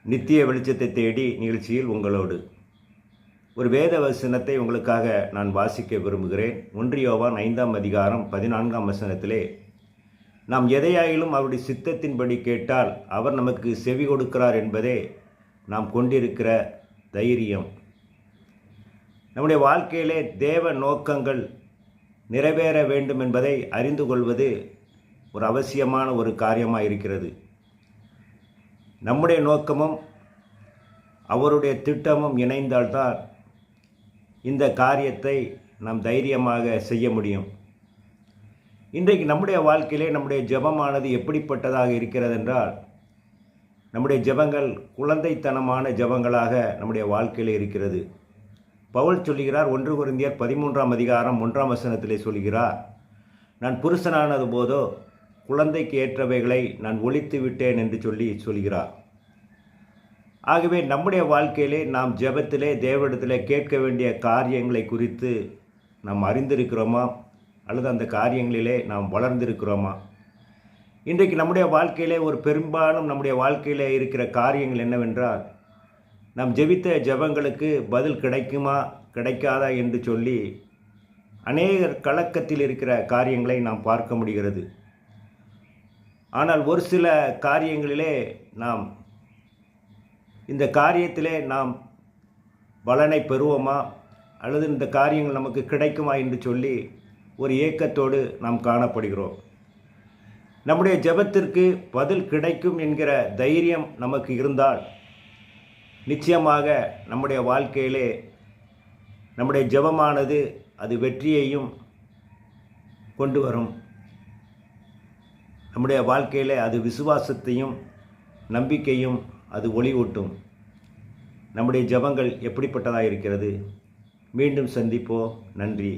நித்திய வெளிச்சத்தை தேடி நிகழ்ச்சியில் உங்களோடு ஒரு வேத வசனத்தை உங்களுக்காக நான் வாசிக்க விரும்புகிறேன். 1 யோவான் 5ஆம் அதிகாரம் 14ஆம் வசனத்திலே, நாம் எதையாயிலும் அவருடைய சித்தத்தின்படி கேட்டால் அவர் நமக்கு செவி கொடுக்கிறார் என்பதே நாம் கொண்டிருக்கிற தைரியம். நம்முடைய வாழ்க்கையிலே தேவ நோக்கங்கள் நிறைவேற வேண்டும் என்பதை அறிந்து கொள்வது ஒரு அவசியமான ஒரு காரியமாக இருக்கிறது. நம்முடைய நோக்கமும் அவருடைய திட்டமும் இணைந்தால்தான் இந்த காரியத்தை நாம் தைரியமாக செய்ய முடியும். இன்றைக்கு நம்முடைய வாழ்க்கையிலே நம்முடைய ஜெபமானது எப்படிப்பட்டதாக இருக்கிறது என்றால், நம்முடைய ஜெபங்கள் குழந்தைத்தனமான ஜெபங்களாக நம்முடைய வாழ்க்கையில் இருக்கிறது. பவுல் சொல்கிறார், 1 கொரிந்தியர் 13ஆம் அதிகாரம் 1ஆம் வசனத்திலே சொல்கிறார், நான் புருஷனானது போதோ குழந்தைக்கு ஏற்றவைகளை நான் ஒழித்து விட்டேன் என்று சொல்கிறார். ஆகவே நம்முடைய வாழ்க்கையிலே நாம் ஜெபத்திலே தேவனிடத்திலே கேட்க வேண்டிய காரியங்களை குறித்து நாம் அறிந்திருக்கிறோமா, அல்லது அந்த காரியங்களிலே நாம் வளர்ந்திருக்கிறோமா? இன்றைக்கு நம்முடைய வாழ்க்கையிலே ஒரு பெரும்பாலும் நம்முடைய வாழ்க்கையிலே இருக்கிற காரியங்கள் என்னவென்றால், நாம் ஜெபித்த ஜெபங்களுக்கு பதில் கிடைக்குமா கிடைக்காதா என்று சொல்லி அநேகர் கலக்கத்தில் இருக்கிற காரியங்களை நாம் பார்க்க முடிகிறது. ஆனால் ஒரு சில காரியங்களிலே நாம் இந்த காரியத்திலே நாம் பலனை பெறுவோமா, அல்லது இந்த காரியங்கள் நமக்கு கிடைக்குமா என்று சொல்லி ஒரு ஏக்கத்தோடு நாம் காணப்படுகிறோம். நம்முடைய ஜெபத்திற்கு பதில் கிடைக்கும் என்கிற தைரியம் நமக்கு இருந்தால் நிச்சயமாக நம்முடைய வாழ்க்கையிலே நம்முடைய ஜெபமானது அது வெற்றியையும் கொண்டு வரும். நம்முடைய வாழ்க்கையில் அது விசுவாசத்தையும் நம்பிக்கையும் அது ஒளிவூட்டும். நம்முடைய ஜெபங்கள் எப்படிப்பட்டதாக இருக்கிறது? மீண்டும் சந்திப்போம். நன்றி.